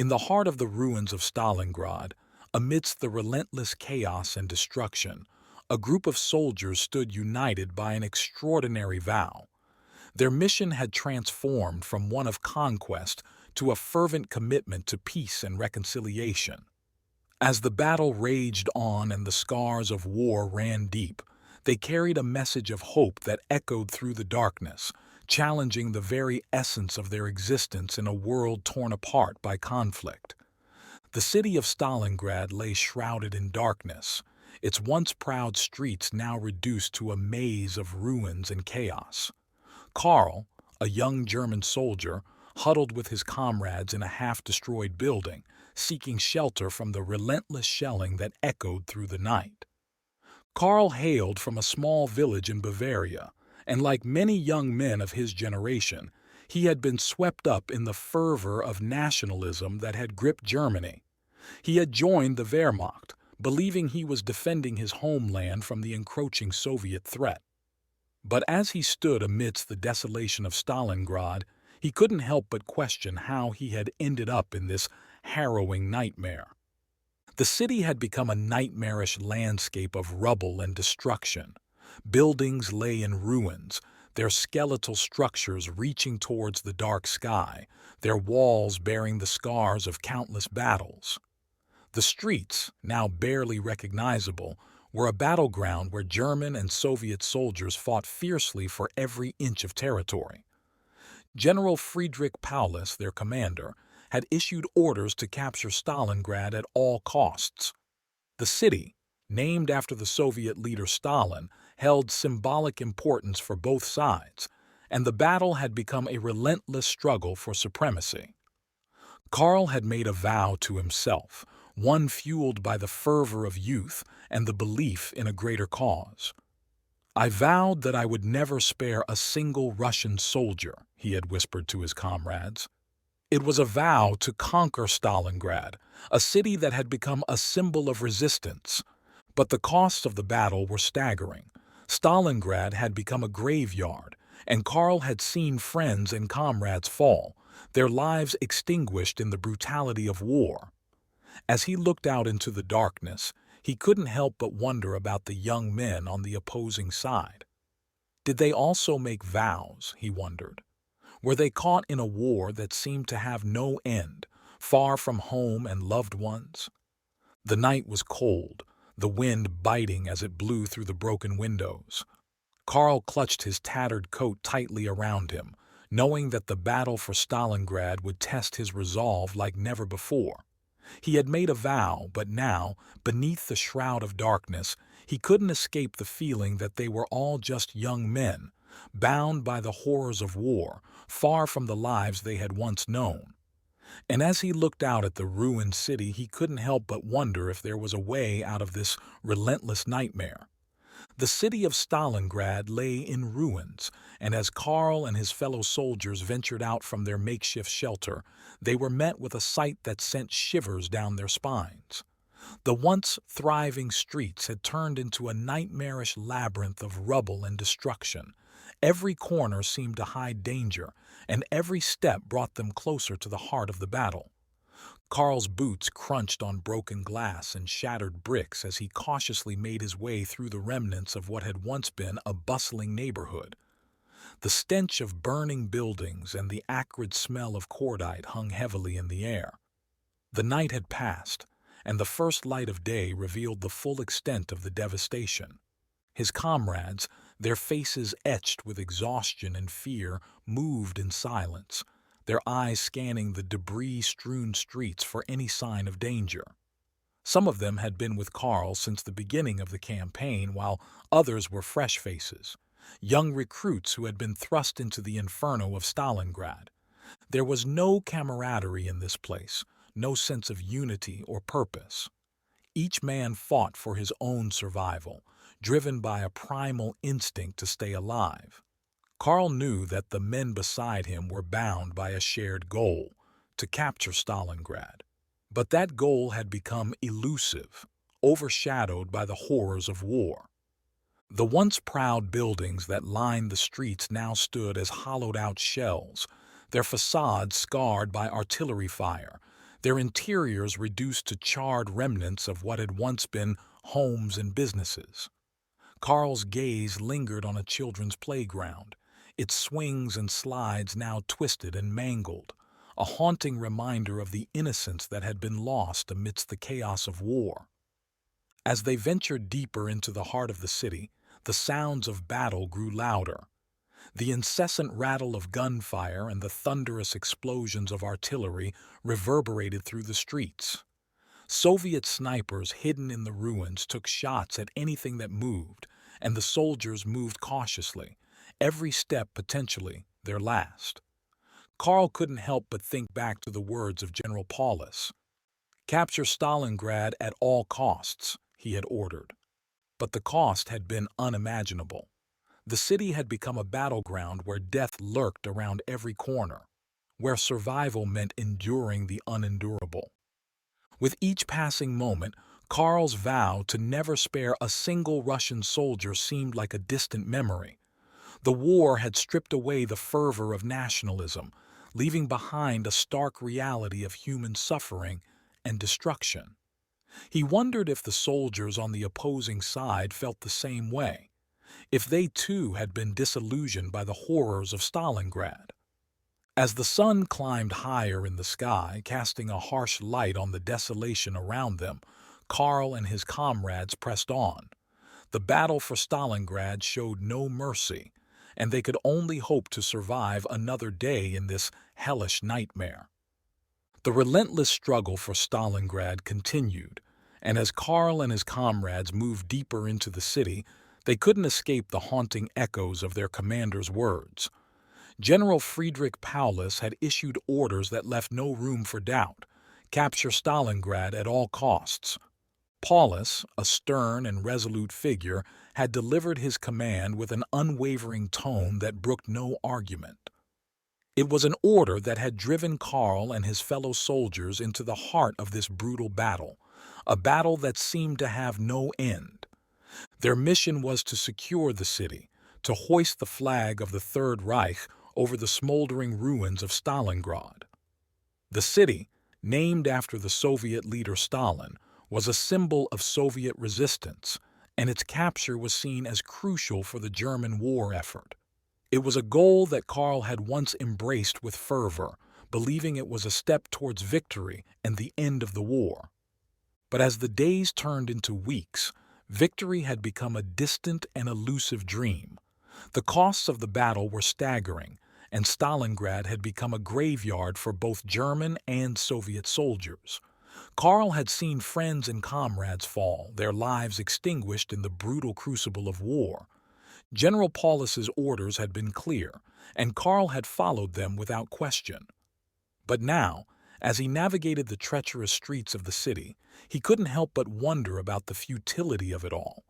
In the heart of the ruins of Stalingrad, amidst the relentless chaos and destruction, a group of soldiers stood united by an extraordinary vow. Their mission had transformed from one of conquest to a fervent commitment to peace and reconciliation. As the battle raged on and the scars of war ran deep, they carried a message of hope that echoed through the darkness, challenging the very essence of their existence in a world torn apart by conflict. The city of Stalingrad lay shrouded in darkness, its once proud streets now reduced to a maze of ruins and chaos. Karl, a young German soldier, huddled with his comrades in a half-destroyed building, seeking shelter from the relentless shelling that echoed through the night. Karl hailed from a small village in Bavaria, and like many young men of his generation, he had been swept up in the fervor of nationalism that had gripped Germany. He had joined the Wehrmacht, believing he was defending his homeland from the encroaching Soviet threat. But as he stood amidst the desolation of Stalingrad, he couldn't help but question how he had ended up in this harrowing nightmare. The city had become a nightmarish landscape of rubble and destruction. Buildings lay in ruins, their skeletal structures reaching towards the dark sky, their walls bearing the scars of countless battles. The streets, now barely recognizable, were a battleground where German and Soviet soldiers fought fiercely for every inch of territory. General Friedrich Paulus, their commander, had issued orders to capture Stalingrad at all costs. The city, named after the Soviet leader Stalin, held symbolic importance for both sides, and the battle had become a relentless struggle for supremacy. Karl had made a vow to himself, one fueled by the fervor of youth and the belief in a greater cause. "I vowed that I would never spare a single Russian soldier," he had whispered to his comrades. It was a vow to conquer Stalingrad, a city that had become a symbol of resistance. But the costs of the battle were staggering. Stalingrad had become a graveyard, and Karl had seen friends and comrades fall, their lives extinguished in the brutality of war. As he looked out into the darkness, he couldn't help but wonder about the young men on the opposing side. Did they also make vows, he wondered? Were they caught in a war that seemed to have no end, far from home and loved ones? The night was cold, the wind biting as it blew through the broken windows. Karl clutched his tattered coat tightly around him, knowing that the battle for Stalingrad would test his resolve like never before. He had made a vow, but now, beneath the shroud of darkness, he couldn't escape the feeling that they were all just young men, bound by the horrors of war, far from the lives they had once known. And as he looked out at the ruined city, he couldn't help but wonder if there was a way out of this relentless nightmare. The city of Stalingrad lay in ruins, and as Karl and his fellow soldiers ventured out from their makeshift shelter, they were met with a sight that sent shivers down their spines. The once thriving streets had turned into a nightmarish labyrinth of rubble and destruction. Every corner seemed to hide danger, and every step brought them closer to the heart of the battle. Karl's boots crunched on broken glass and shattered bricks as he cautiously made his way through the remnants of what had once been a bustling neighborhood. The stench of burning buildings and the acrid smell of cordite hung heavily in the air. The night had passed, and the first light of day revealed the full extent of the devastation. His comrades, their faces etched with exhaustion and fear, moved in silence, their eyes scanning the debris-strewn streets for any sign of danger. Some of them had been with Karl since the beginning of the campaign, while others were fresh faces, young recruits who had been thrust into the inferno of Stalingrad. There was no camaraderie in this place, no sense of unity or purpose. Each man fought for his own survival, driven by a primal instinct to stay alive. Karl knew that the men beside him were bound by a shared goal, to capture Stalingrad. But that goal had become elusive, overshadowed by the horrors of war. The once proud buildings that lined the streets now stood as hollowed-out shells, their facades scarred by artillery fire, their interiors reduced to charred remnants of what had once been homes and businesses. Karl's gaze lingered on a children's playground, its swings and slides now twisted and mangled, a haunting reminder of the innocence that had been lost amidst the chaos of war. As they ventured deeper into the heart of the city, the sounds of battle grew louder. The incessant rattle of gunfire and the thunderous explosions of artillery reverberated through the streets. Soviet snipers hidden in the ruins took shots at anything that moved, and the soldiers moved cautiously, every step potentially their last. Karl couldn't help but think back to the words of General Paulus. "Capture Stalingrad at all costs," he had ordered. But the cost had been unimaginable. The city had become a battleground where death lurked around every corner, where survival meant enduring the unendurable. With each passing moment, Karl's vow to never spare a single Russian soldier seemed like a distant memory. The war had stripped away the fervor of nationalism, leaving behind a stark reality of human suffering and destruction. He wondered if the soldiers on the opposing side felt the same way, if they too had been disillusioned by the horrors of Stalingrad. As the sun climbed higher in the sky, casting a harsh light on the desolation around them, Karl and his comrades pressed on. The battle for Stalingrad showed no mercy, and they could only hope to survive another day in this hellish nightmare. The relentless struggle for Stalingrad continued, and as Karl and his comrades moved deeper into the city, they couldn't escape the haunting echoes of their commander's words. General Friedrich Paulus had issued orders that left no room for doubt: capture Stalingrad at all costs. Paulus, a stern and resolute figure, had delivered his command with an unwavering tone that brooked no argument. It was an order that had driven Karl and his fellow soldiers into the heart of this brutal battle, a battle that seemed to have no end. Their mission was to secure the city, to hoist the flag of the Third Reich over the smoldering ruins of Stalingrad. The city, named after the Soviet leader Stalin, was a symbol of Soviet resistance, and its capture was seen as crucial for the German war effort. It was a goal that Karl had once embraced with fervor, believing it was a step towards victory and the end of the war. But as the days turned into weeks, victory had become a distant and elusive dream. The costs of the battle were staggering, and Stalingrad had become a graveyard for both German and Soviet soldiers. Karl had seen friends and comrades fall, their lives extinguished in the brutal crucible of war. General Paulus's orders had been clear, and Karl had followed them without question. But now, as he navigated the treacherous streets of the city, he couldn't help but wonder about the futility of it all.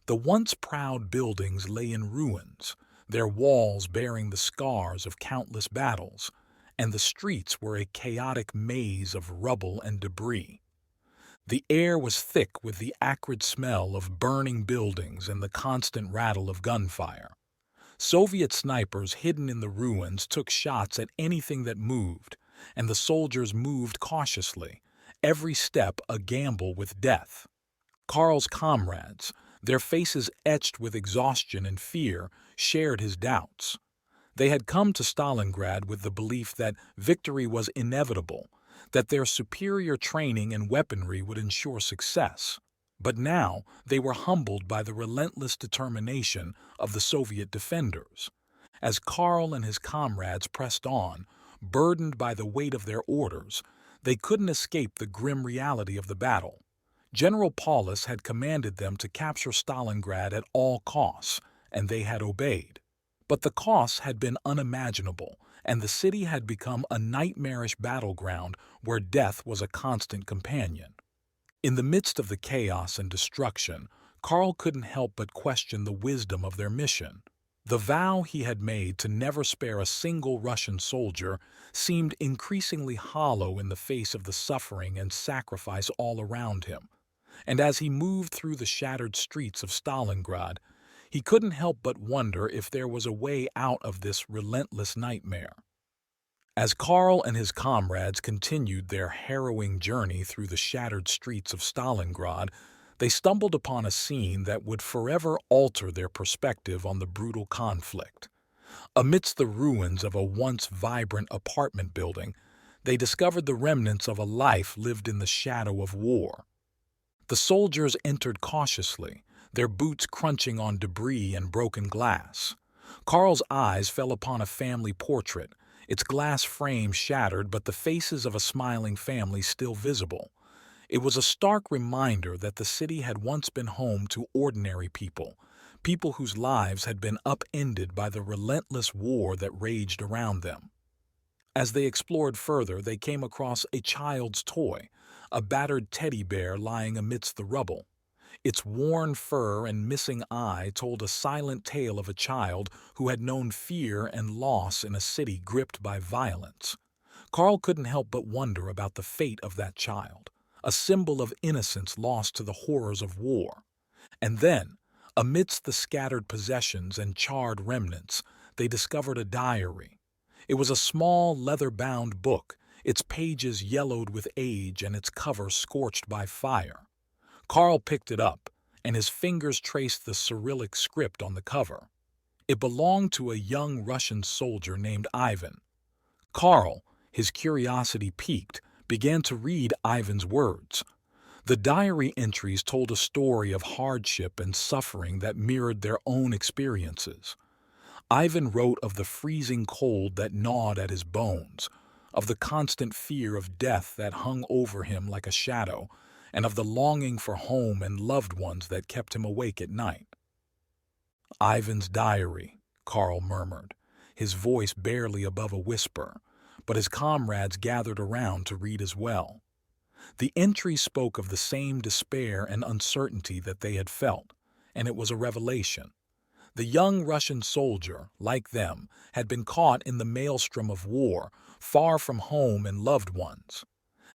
The once proud buildings lay in ruins, their walls bearing the scars of countless battles, and the streets were a chaotic maze of rubble and debris. The air was thick with the acrid smell of burning buildings and the constant rattle of gunfire. Soviet snipers hidden in the ruins took shots at anything that moved, and the soldiers moved cautiously, every step a gamble with death. Karl's comrades, their faces etched with exhaustion and fear, shared his doubts. They had come to Stalingrad with the belief that victory was inevitable, that their superior training and weaponry would ensure success. But now they were humbled by the relentless determination of the Soviet defenders. As Karl and his comrades pressed on, burdened by the weight of their orders, they couldn't escape the grim reality of the battle. General Paulus had commanded them to capture Stalingrad at all costs, and they had obeyed. But the costs had been unimaginable, and the city had become a nightmarish battleground where death was a constant companion. In the midst of the chaos and destruction, Karl couldn't help but question the wisdom of their mission. The vow he had made to never spare a single Russian soldier seemed increasingly hollow in the face of the suffering and sacrifice all around him. And as he moved through the shattered streets of Stalingrad, he couldn't help but wonder if there was a way out of this relentless nightmare. As Karl and his comrades continued their harrowing journey through the shattered streets of Stalingrad, they stumbled upon a scene that would forever alter their perspective on the brutal conflict. Amidst the ruins of a once vibrant apartment building, they discovered the remnants of a life lived in the shadow of war. The soldiers entered cautiously, their boots crunching on debris and broken glass. Karl's eyes fell upon a family portrait, its glass frame shattered but the faces of a smiling family still visible. It was a stark reminder that the city had once been home to ordinary people, people whose lives had been upended by the relentless war that raged around them. As they explored further, they came across a child's toy, a battered teddy bear lying amidst the rubble. Its worn fur and missing eye told a silent tale of a child who had known fear and loss in a city gripped by violence. Karl couldn't help but wonder about the fate of that child, a symbol of innocence lost to the horrors of war. And then, amidst the scattered possessions and charred remnants, they discovered a diary. It was a small, leather-bound book, its pages yellowed with age and its cover scorched by fire. Karl picked it up, and his fingers traced the Cyrillic script on the cover. It belonged to a young Russian soldier named Ivan. Karl, his curiosity piqued, began to read Ivan's words. The diary entries told a story of hardship and suffering that mirrored their own experiences. Ivan wrote of the freezing cold that gnawed at his bones, of the constant fear of death that hung over him like a shadow, and of the longing for home and loved ones that kept him awake at night. "Ivan's diary," Karl murmured, his voice barely above a whisper, but his comrades gathered around to read as well. The entry spoke of the same despair and uncertainty that they had felt, and it was a revelation. The young Russian soldier, like them, had been caught in the maelstrom of war, far from home and loved ones.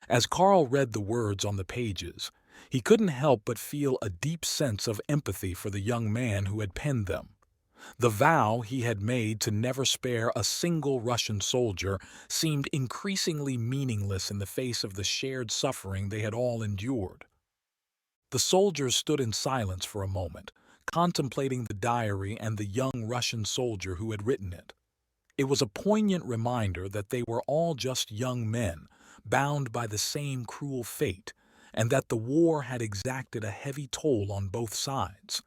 As Karl read the words on the pages, he couldn't help but feel a deep sense of empathy for the young man who had penned them. The vow he had made to never spare a single Russian soldier seemed increasingly meaningless in the face of the shared suffering they had all endured. The soldiers stood in silence for a moment, contemplating the diary and the young Russian soldier who had written it. It was a poignant reminder that they were all just young men, bound by the same cruel fate, and that the war had exacted a heavy toll on both sides.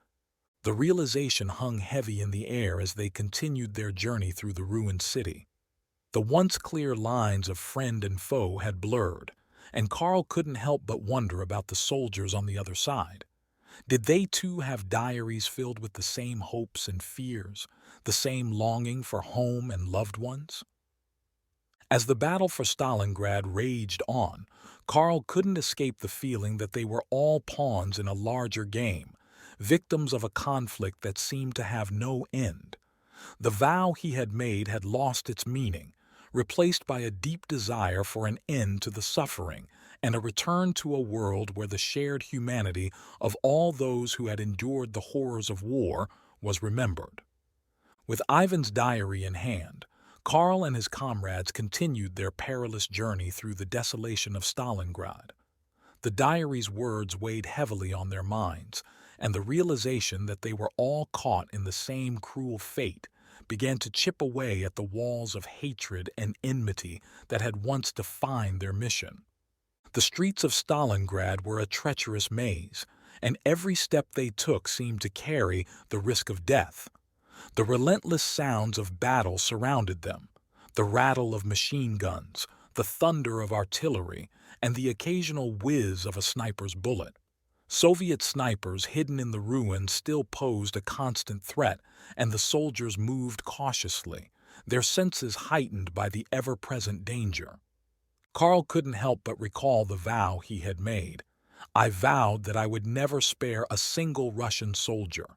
The realization hung heavy in the air as they continued their journey through the ruined city. The once clear lines of friend and foe had blurred, and Karl couldn't help but wonder about the soldiers on the other side. Did they too have diaries filled with the same hopes and fears, the same longing for home and loved ones? As the battle for Stalingrad raged on, Karl couldn't escape the feeling that they were all pawns in a larger game, victims of a conflict that seemed to have no end. The vow he had made had lost its meaning, replaced by a deep desire for an end to the suffering and a return to a world where the shared humanity of all those who had endured the horrors of war was remembered. With Ivan's diary in hand, Karl and his comrades continued their perilous journey through the desolation of Stalingrad. The diary's words weighed heavily on their minds, and the realization that they were all caught in the same cruel fate began to chip away at the walls of hatred and enmity that had once defined their mission. The streets of Stalingrad were a treacherous maze, and every step they took seemed to carry the risk of death. The relentless sounds of battle surrounded them, the rattle of machine guns, the thunder of artillery, and the occasional whiz of a sniper's bullet. Soviet snipers hidden in the ruins still posed a constant threat, and the soldiers moved cautiously, their senses heightened by the ever-present danger. Karl couldn't help but recall the vow he had made. "I vowed that I would never spare a single Russian soldier."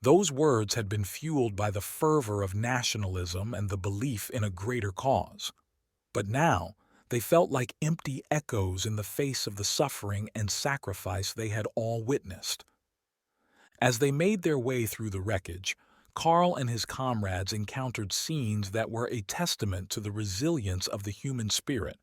Those words had been fueled by the fervor of nationalism and the belief in a greater cause. But now, they felt like empty echoes in the face of the suffering and sacrifice they had all witnessed. As they made their way through the wreckage, Karl and his comrades encountered scenes that were a testament to the resilience of the human spirit.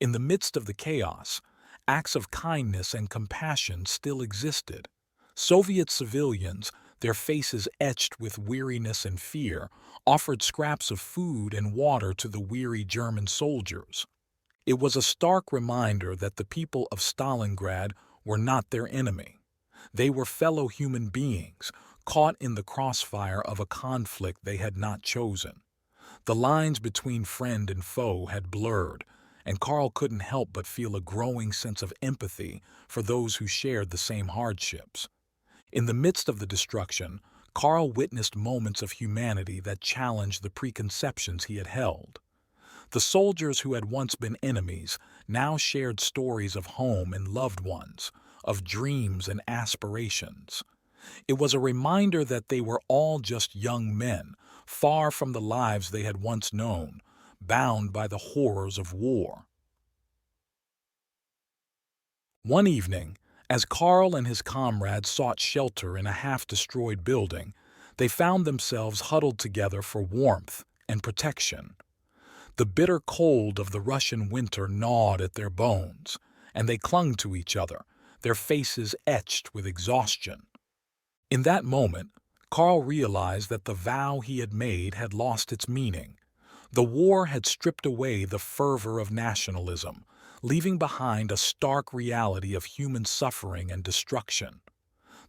In the midst of the chaos, acts of kindness and compassion still existed. Soviet civilians, their faces etched with weariness and fear, offered scraps of food and water to the weary German soldiers. It was a stark reminder that the people of Stalingrad were not their enemy. They were fellow human beings, caught in the crossfire of a conflict they had not chosen. The lines between friend and foe had blurred, and Karl couldn't help but feel a growing sense of empathy for those who shared the same hardships. In the midst of the destruction, Karl witnessed moments of humanity that challenged the preconceptions he had held. The soldiers who had once been enemies now shared stories of home and loved ones, of dreams and aspirations. It was a reminder that they were all just young men, far from the lives they had once known, bound by the horrors of war. One evening, as Karl and his comrades sought shelter in a half-destroyed building, they found themselves huddled together for warmth and protection. The bitter cold of the Russian winter gnawed at their bones, and they clung to each other, their faces etched with exhaustion. In that moment, Karl realized that the vow he had made had lost its meaning. The war had stripped away the fervor of nationalism, leaving behind a stark reality of human suffering and destruction.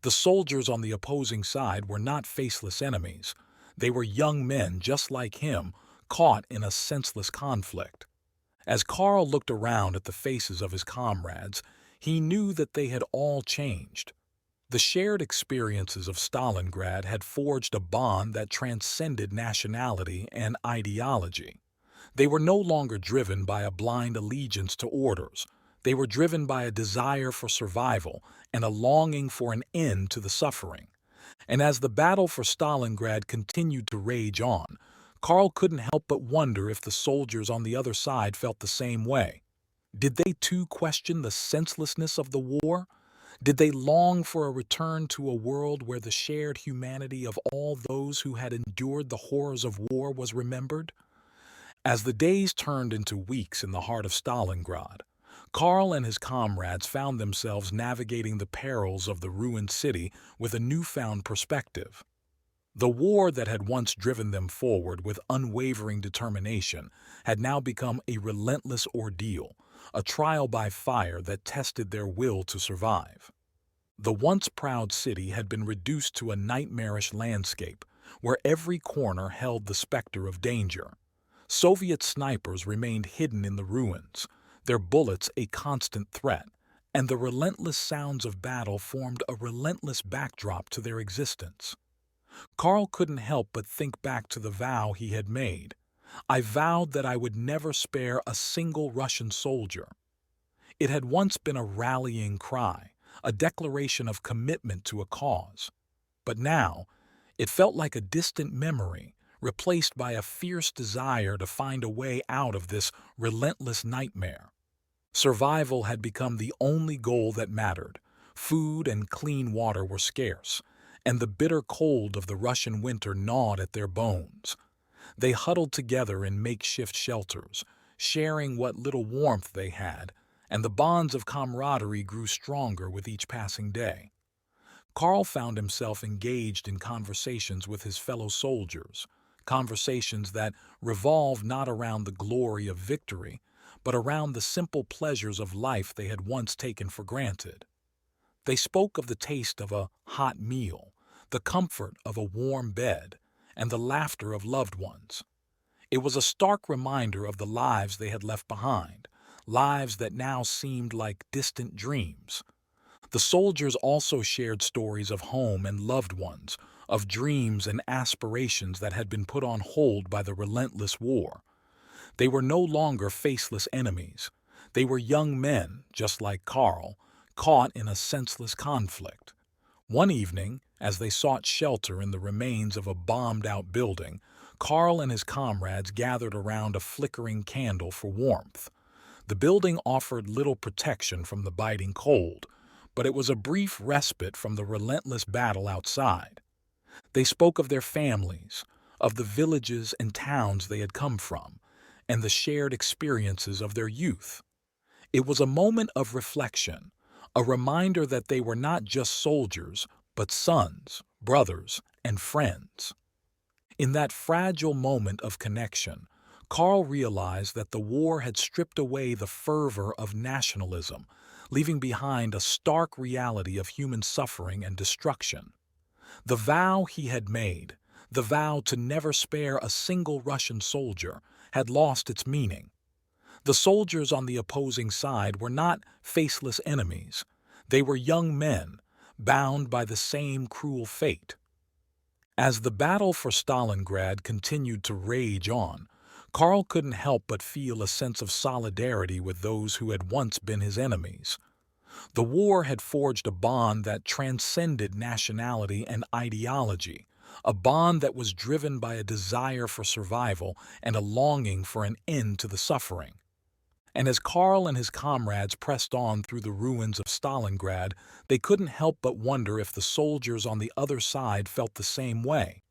The soldiers on the opposing side were not faceless enemies. They were young men just like him, caught in a senseless conflict. As Karl looked around at the faces of his comrades, he knew that they had all changed. The shared experiences of Stalingrad had forged a bond that transcended nationality and ideology. They were no longer driven by a blind allegiance to orders. They were driven by a desire for survival and a longing for an end to the suffering. And as the battle for Stalingrad continued to rage on, Karl couldn't help but wonder if the soldiers on the other side felt the same way. Did they too question the senselessness of the war? Did they long for a return to a world where the shared humanity of all those who had endured the horrors of war was remembered? As the days turned into weeks in the heart of Stalingrad, Karl and his comrades found themselves navigating the perils of the ruined city with a newfound perspective. The war that had once driven them forward with unwavering determination had now become a relentless ordeal, a trial by fire that tested their will to survive. The once proud city had been reduced to a nightmarish landscape where every corner held the specter of danger. Soviet snipers remained hidden in the ruins, their bullets a constant threat, and the relentless sounds of battle formed a relentless backdrop to their existence. Karl couldn't help but think back to the vow he had made. I vowed that I would never spare a single Russian soldier. It had once been a rallying cry, a declaration of commitment to a cause. But now, it felt like a distant memory, replaced by a fierce desire to find a way out of this relentless nightmare. Survival had become the only goal that mattered. Food and clean water were scarce, and the bitter cold of the Russian winter gnawed at their bones. They huddled together in makeshift shelters, sharing what little warmth they had, and the bonds of camaraderie grew stronger with each passing day. Karl found himself engaged in conversations with his fellow soldiers, conversations that revolved not around the glory of victory, but around the simple pleasures of life they had once taken for granted. They spoke of the taste of a hot meal, the comfort of a warm bed, and the laughter of loved ones. It was a stark reminder of the lives they had left behind, lives that now seemed like distant dreams. The soldiers also shared stories of home and loved ones, of dreams and aspirations that had been put on hold by the relentless war. They were no longer faceless enemies. They were young men, just like Karl, caught in a senseless conflict. One evening, as they sought shelter in the remains of a bombed-out building, Karl and his comrades gathered around a flickering candle for warmth. The building offered little protection from the biting cold, but it was a brief respite from the relentless battle outside. They spoke of their families, of the villages and towns they had come from, and the shared experiences of their youth. It was a moment of reflection, a reminder that they were not just soldiers, but sons, brothers, and friends. In that fragile moment of connection, Karl realized that the war had stripped away the fervor of nationalism, leaving behind a stark reality of human suffering and destruction. The vow he had made, the vow to never spare a single Russian soldier, had lost its meaning. The soldiers on the opposing side were not faceless enemies. They were young men, bound by the same cruel fate. As the battle for Stalingrad continued to rage on, Karl couldn't help but feel a sense of solidarity with those who had once been his enemies. The war had forged a bond that transcended nationality and ideology, a bond that was driven by a desire for survival and a longing for an end to the suffering. And as Karl and his comrades pressed on through the ruins of Stalingrad, they couldn't help but wonder if the soldiers on the other side felt the same way.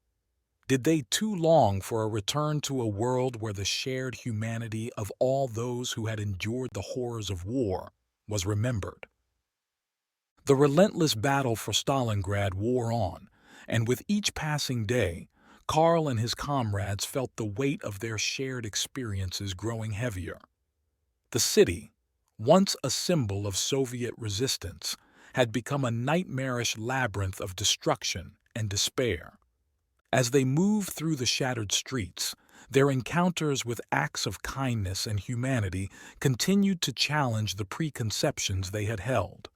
Did they too long for a return to a world where the shared humanity of all those who had endured the horrors of war was remembered? The relentless battle for Stalingrad wore on, and with each passing day, Karl and his comrades felt the weight of their shared experiences growing heavier. The city, once a symbol of Soviet resistance, had become a nightmarish labyrinth of destruction and despair. As they moved through the shattered streets, their encounters with acts of kindness and humanity continued to challenge the preconceptions they had held.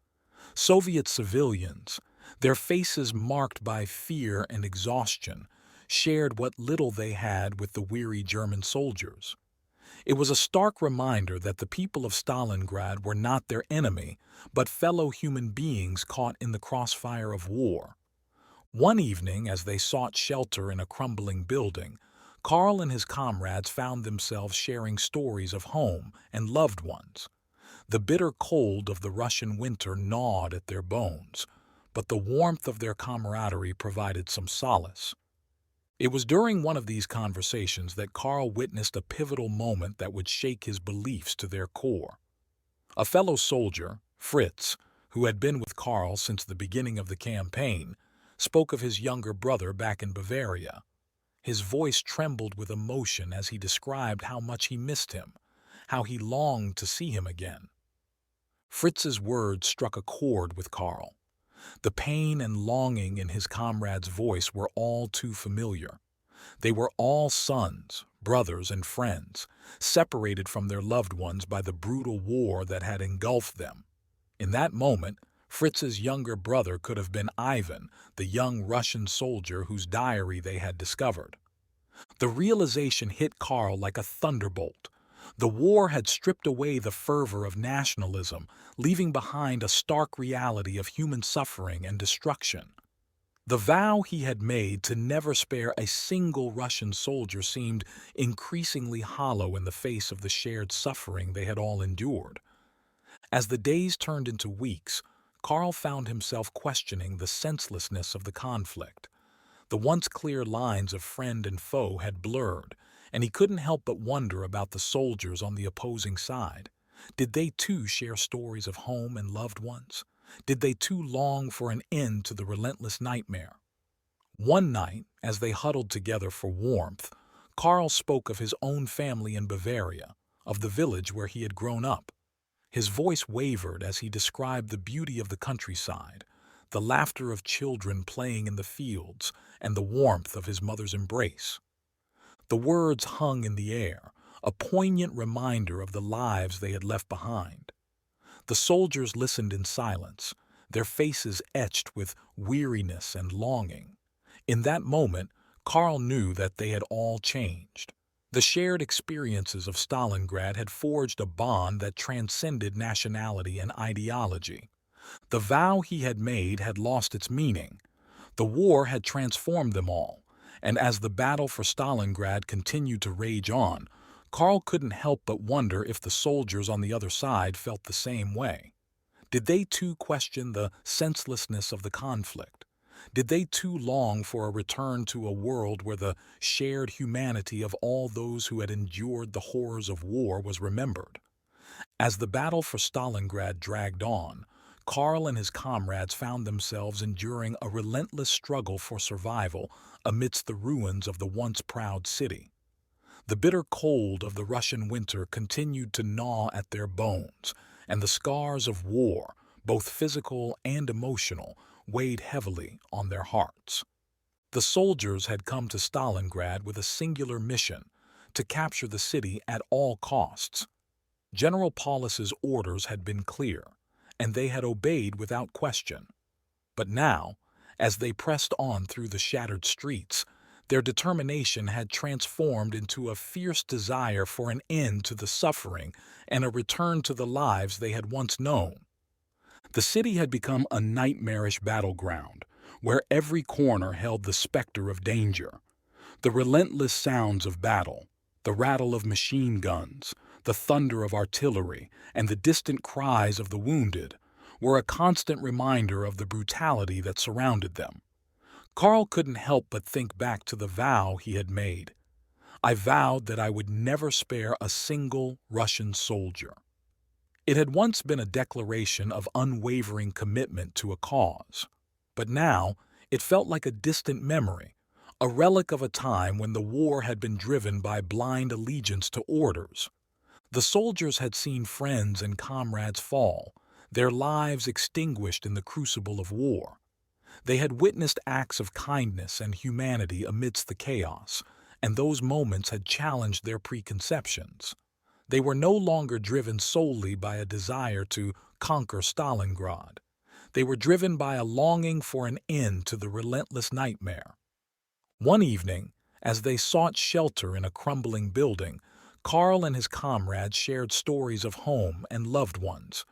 Soviet civilians, their faces marked by fear and exhaustion, shared what little they had with the weary German soldiers. It was a stark reminder that the people of Stalingrad were not their enemy, but fellow human beings caught in the crossfire of war. One evening, as they sought shelter in a crumbling building, Karl and his comrades found themselves sharing stories of home and loved ones. The bitter cold of the Russian winter gnawed at their bones, but the warmth of their camaraderie provided some solace. It was during one of these conversations that Karl witnessed a pivotal moment that would shake his beliefs to their core. A fellow soldier, Fritz, who had been with Karl since the beginning of the campaign, spoke of his younger brother back in Bavaria. His voice trembled with emotion as he described how much he missed him, how he longed to see him again. Fritz's words struck a chord with Karl. The pain and longing in his comrade's voice were all too familiar. They were all sons, brothers, and friends, separated from their loved ones by the brutal war that had engulfed them. In that moment, Fritz's younger brother could have been Ivan, the young Russian soldier whose diary they had discovered. The realization hit Karl like a thunderbolt. The war had stripped away the fervor of nationalism, leaving behind a stark reality of human suffering and destruction. The vow he had made to never spare a single Russian soldier seemed increasingly hollow in the face of the shared suffering they had all endured. As the days turned into weeks, Karl found himself questioning the senselessness of the conflict. The once clear lines of friend and foe had blurred, and he couldn't help but wonder about the soldiers on the opposing side. Did they too share stories of home and loved ones? Did they too long for an end to the relentless nightmare? One night, as they huddled together for warmth, Karl spoke of his own family in Bavaria, of the village where he had grown up. His voice wavered as he described the beauty of the countryside, the laughter of children playing in the fields, and the warmth of his mother's embrace. The words hung in the air, a poignant reminder of the lives they had left behind. The soldiers listened in silence, their faces etched with weariness and longing. In that moment, Karl knew that they had all changed. The shared experiences of Stalingrad had forged a bond that transcended nationality and ideology. The vow he had made had lost its meaning. The war had transformed them all, and as the battle for Stalingrad continued to rage on, Karl couldn't help but wonder if the soldiers on the other side felt the same way. Did they too question the senselessness of the conflict? Did they too long for a return to a world where the shared humanity of all those who had endured the horrors of war was remembered? As the battle for Stalingrad dragged on, Karl and his comrades found themselves enduring a relentless struggle for survival amidst the ruins of the once proud city. The bitter cold of the Russian winter continued to gnaw at their bones, and the scars of war, both physical and emotional, weighed heavily on their hearts. The soldiers had come to Stalingrad with a singular mission: to capture the city at all costs. General Paulus's orders had been clear, and they had obeyed without question. But now, as they pressed on through the shattered streets, their determination had transformed into a fierce desire for an end to the suffering and a return to the lives they had once known. The city had become a nightmarish battleground, where every corner held the specter of danger. The relentless sounds of battle, the rattle of machine guns, the thunder of artillery, and the distant cries of the wounded were a constant reminder of the brutality that surrounded them. Karl couldn't help but think back to the vow he had made. "I vowed that I would never spare a single Russian soldier." It had once been a declaration of unwavering commitment to a cause, but now it felt like a distant memory, a relic of a time when the war had been driven by blind allegiance to orders. The soldiers had seen friends and comrades fall, their lives extinguished in the crucible of war. They had witnessed acts of kindness and humanity amidst the chaos, and those moments had challenged their preconceptions. They were no longer driven solely by a desire to conquer Stalingrad. They were driven by a longing for an end to the relentless nightmare. One evening, as they sought shelter in a crumbling building, Karl and his comrades shared stories of home and loved ones.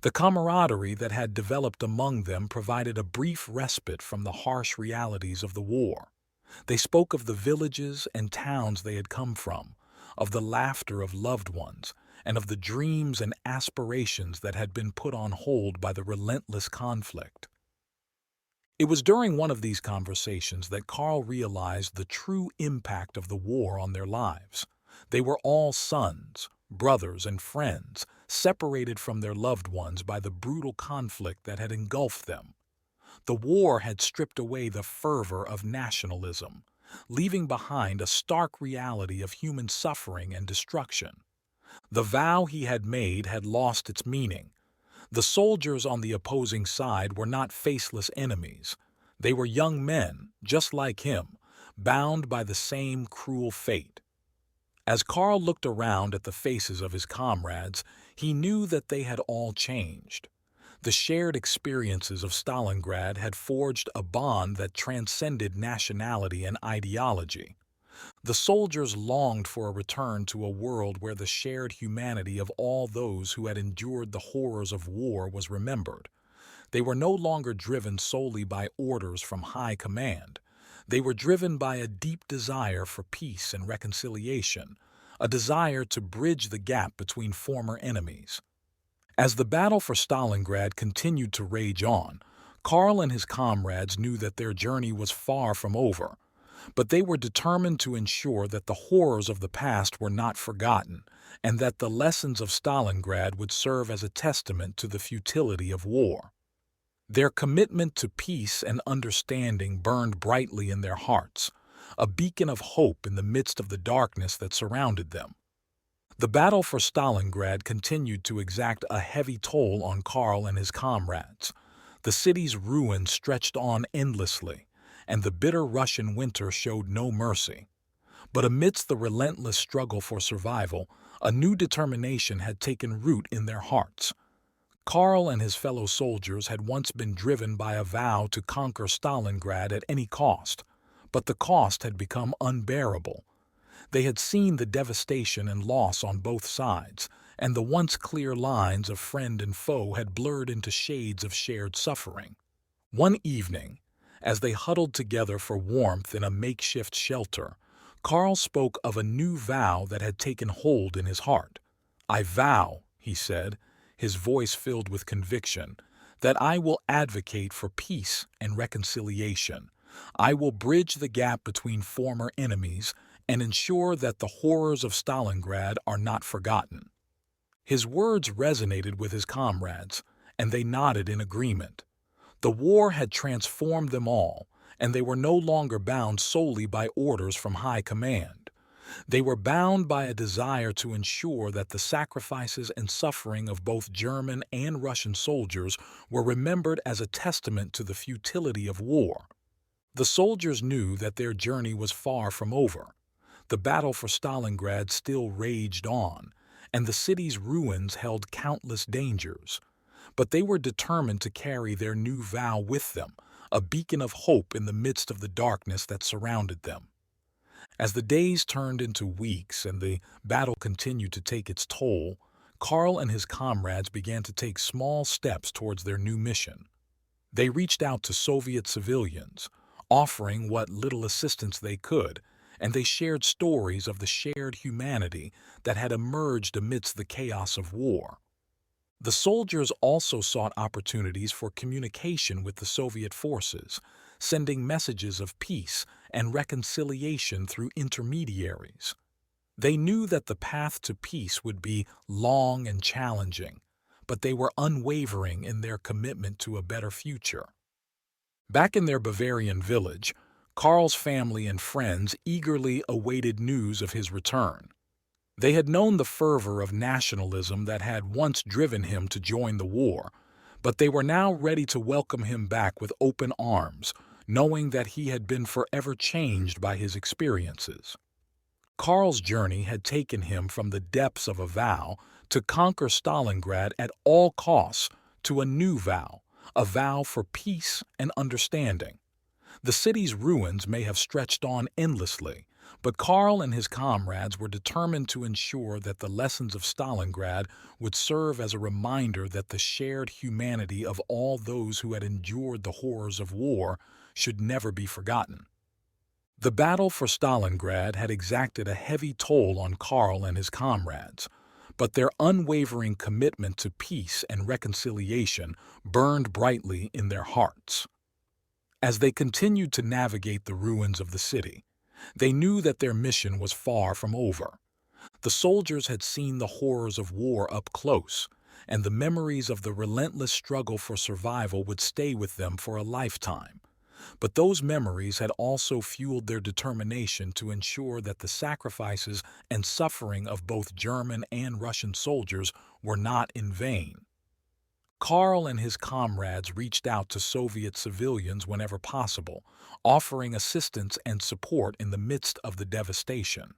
The camaraderie that had developed among them provided a brief respite from the harsh realities of the war. They spoke of the villages and towns they had come from, of the laughter of loved ones, and of the dreams and aspirations that had been put on hold by the relentless conflict. It was during one of these conversations that Karl realized the true impact of the war on their lives. They were all sons, brothers, and friends, separated from their loved ones by the brutal conflict that had engulfed them. The war had stripped away the fervor of nationalism, leaving behind a stark reality of human suffering and destruction. The vow he had made had lost its meaning. The soldiers on the opposing side were not faceless enemies. They were young men, just like him, bound by the same cruel fate. As Karl looked around at the faces of his comrades, he knew that they had all changed. The shared experiences of Stalingrad had forged a bond that transcended nationality and ideology. The soldiers longed for a return to a world where the shared humanity of all those who had endured the horrors of war was remembered. They were no longer driven solely by orders from high command. They were driven by a deep desire for peace and reconciliation, a desire to bridge the gap between former enemies. As the battle for Stalingrad continued to rage on, Karl and his comrades knew that their journey was far from over, but they were determined to ensure that the horrors of the past were not forgotten, and that the lessons of Stalingrad would serve as a testament to the futility of war. Their commitment to peace and understanding burned brightly in their hearts, a beacon of hope in the midst of the darkness that surrounded them. The battle for Stalingrad continued to exact a heavy toll on Karl and his comrades. The city's ruins stretched on endlessly, and the bitter Russian winter showed no mercy. But amidst the relentless struggle for survival, a new determination had taken root in their hearts. Karl and his fellow soldiers had once been driven by a vow to conquer Stalingrad at any cost, but the cost had become unbearable. They had seen the devastation and loss on both sides, and the once clear lines of friend and foe had blurred into shades of shared suffering. One evening, as they huddled together for warmth in a makeshift shelter, Karl spoke of a new vow that had taken hold in his heart. "I vow," he said, his voice filled with conviction, that I will advocate for peace and reconciliation. I will bridge the gap between former enemies and ensure that the horrors of Stalingrad are not forgotten. His words resonated with his comrades, and they nodded in agreement. The war had transformed them all, and they were no longer bound solely by orders from high command. They were bound by a desire to ensure that the sacrifices and suffering of both German and Russian soldiers were remembered as a testament to the futility of war. The soldiers knew that their journey was far from over. The battle for Stalingrad still raged on, and the city's ruins held countless dangers. But they were determined to carry their new vow with them, a beacon of hope in the midst of the darkness that surrounded them. As the days turned into weeks and the battle continued to take its toll, Karl and his comrades began to take small steps towards their new mission. They reached out to Soviet civilians, offering what little assistance they could, and they shared stories of the shared humanity that had emerged amidst the chaos of war. The soldiers also sought opportunities for communication with the Soviet forces, sending messages of peace and reconciliation through intermediaries. They knew that the path to peace would be long and challenging, but they were unwavering in their commitment to a better future. Back in their Bavarian village, Karl's family and friends eagerly awaited news of his return. They had known the fervor of nationalism that had once driven him to join the war, but they were now ready to welcome him back with open arms, knowing that he had been forever changed by his experiences. Karl's journey had taken him from the depths of a vow to conquer Stalingrad at all costs to a new vow, a vow for peace and understanding. The city's ruins may have stretched on endlessly, but Karl and his comrades were determined to ensure that the lessons of Stalingrad would serve as a reminder that the shared humanity of all those who had endured the horrors of war should never be forgotten. The battle for Stalingrad had exacted a heavy toll on Karl and his comrades, but their unwavering commitment to peace and reconciliation burned brightly in their hearts. As they continued to navigate the ruins of the city, they knew that their mission was far from over. The soldiers had seen the horrors of war up close, and the memories of the relentless struggle for survival would stay with them for a lifetime. But those memories had also fueled their determination to ensure that the sacrifices and suffering of both German and Russian soldiers were not in vain. Karl and his comrades reached out to Soviet civilians whenever possible, offering assistance and support in the midst of the devastation.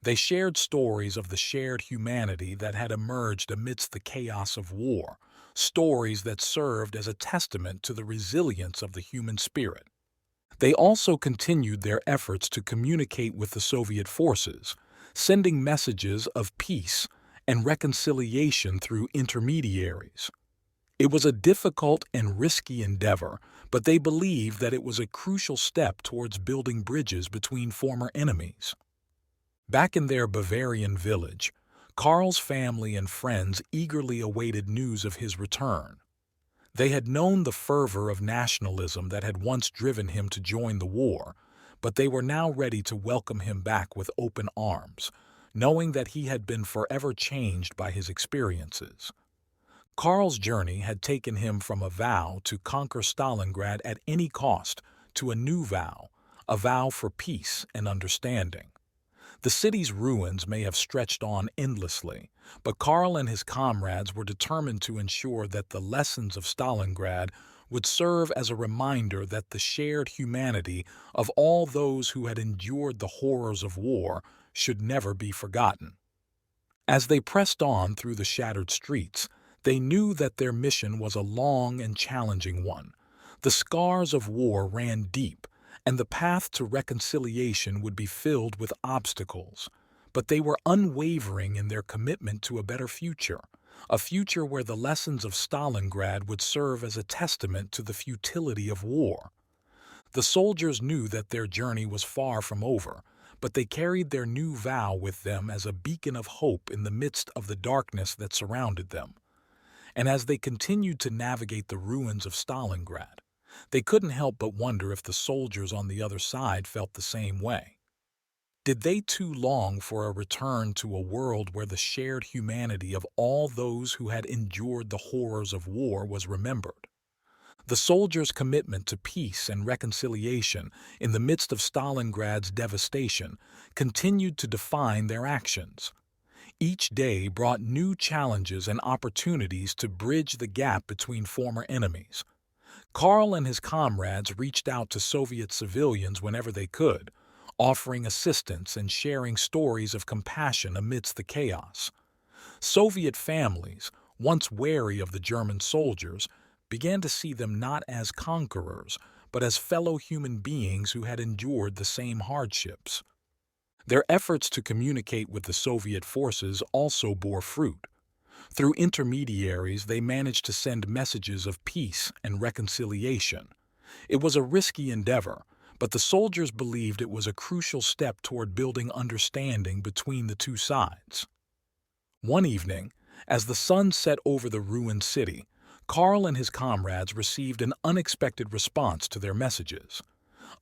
They shared stories of the shared humanity that had emerged amidst the chaos of war, stories that served as a testament to the resilience of the human spirit. They also continued their efforts to communicate with the Soviet forces, sending messages of peace and reconciliation through intermediaries. It was a difficult and risky endeavor, but they believed that it was a crucial step towards building bridges between former enemies. Back in their Bavarian village, Karl's family and friends eagerly awaited news of his return. They had known the fervor of nationalism that had once driven him to join the war, but they were now ready to welcome him back with open arms, knowing that he had been forever changed by his experiences. Karl's journey had taken him from a vow to conquer Stalingrad at any cost to a new vow, a vow for peace and understanding. The city's ruins may have stretched on endlessly, but Karl and his comrades were determined to ensure that the lessons of Stalingrad would serve as a reminder that the shared humanity of all those who had endured the horrors of war should never be forgotten. As they pressed on through the shattered streets, they knew that their mission was a long and challenging one. The scars of war ran deep, and the path to reconciliation would be filled with obstacles. But they were unwavering in their commitment to a better future, a future where the lessons of Stalingrad would serve as a testament to the futility of war. The soldiers knew that their journey was far from over, but they carried their new vow with them as a beacon of hope in the midst of the darkness that surrounded them. and as they continued to navigate the ruins of Stalingrad, they couldn't help but wonder if the soldiers on the other side felt the same way. Did they too long for a return to a world where the shared humanity of all those who had endured the horrors of war was remembered? The soldiers' commitment to peace and reconciliation in the midst of Stalingrad's devastation continued to define their actions. Each day brought new challenges and opportunities to bridge the gap between former enemies. Karl and his comrades reached out to Soviet civilians whenever they could, offering assistance and sharing stories of compassion amidst the chaos. Soviet families, once wary of the German soldiers, began to see them not as conquerors, but as fellow human beings who had endured the same hardships. Their efforts to communicate with the Soviet forces also bore fruit. Through intermediaries, they managed to send messages of peace and reconciliation. It was a risky endeavor, but the soldiers believed it was a crucial step toward building understanding between the two sides. One evening, as the sun set over the ruined city, Karl and his comrades received an unexpected response to their messages.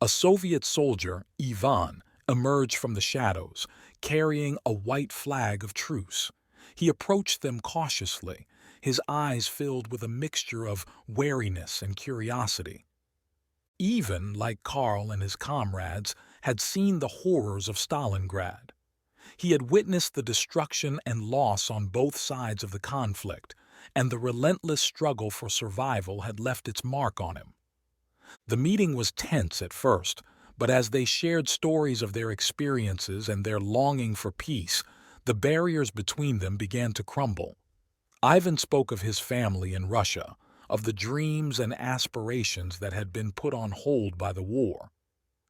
A Soviet soldier, Ivan, emerged from the shadows, carrying a white flag of truce. He approached them cautiously, his eyes filled with a mixture of wariness and curiosity. Ivan, like Karl and his comrades, had seen the horrors of Stalingrad. He had witnessed the destruction and loss on both sides of the conflict, and the relentless struggle for survival had left its mark on him. The meeting was tense at first, but as they shared stories of their experiences and their longing for peace, the barriers between them began to crumble. Ivan spoke of his family in Russia, of the dreams and aspirations that had been put on hold by the war.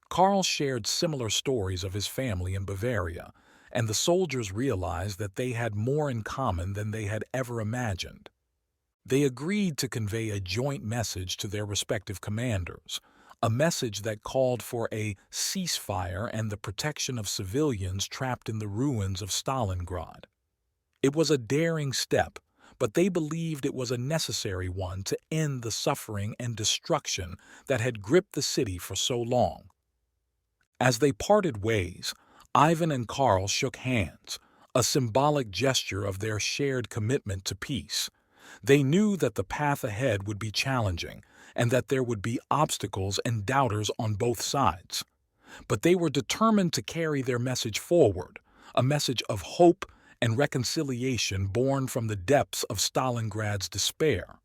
Karl shared similar stories of his family in Bavaria, and the soldiers realized that they had more in common than they had ever imagined. They agreed to convey a joint message to their respective commanders, a message that called for a ceasefire and the protection of civilians trapped in the ruins of Stalingrad. It was a daring step, but they believed it was a necessary one to end the suffering and destruction that had gripped the city for so long. As they parted ways, Ivan and Karl shook hands, a symbolic gesture of their shared commitment to peace. They knew that the path ahead would be challenging and that there would be obstacles and doubters on both sides. But they were determined to carry their message forward, a message of hope and reconciliation born from the depths of Stalingrad's despair.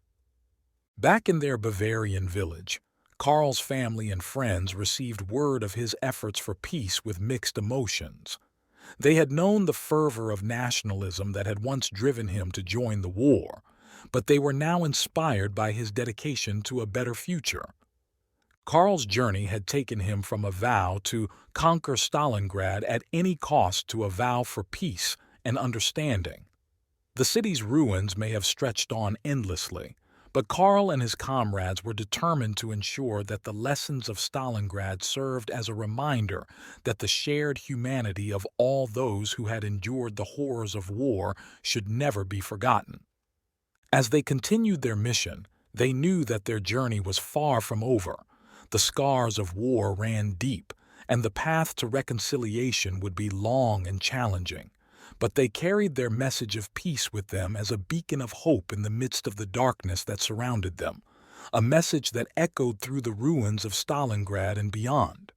Back in their Bavarian village, Karl's family and friends received word of his efforts for peace with mixed emotions. They had known the fervor of nationalism that had once driven him to join the war, but they were now inspired by his dedication to a better future. Karl's journey had taken him from a vow to conquer Stalingrad at any cost to a vow for peace and understanding. The city's ruins may have stretched on endlessly, but Karl and his comrades were determined to ensure that the lessons of Stalingrad served as a reminder that the shared humanity of all those who had endured the horrors of war should never be forgotten. As they continued their mission, they knew that their journey was far from over. The scars of war ran deep, and the path to reconciliation would be long and challenging. But they carried their message of peace with them as a beacon of hope in the midst of the darkness that surrounded them, a message that echoed through the ruins of Stalingrad and beyond.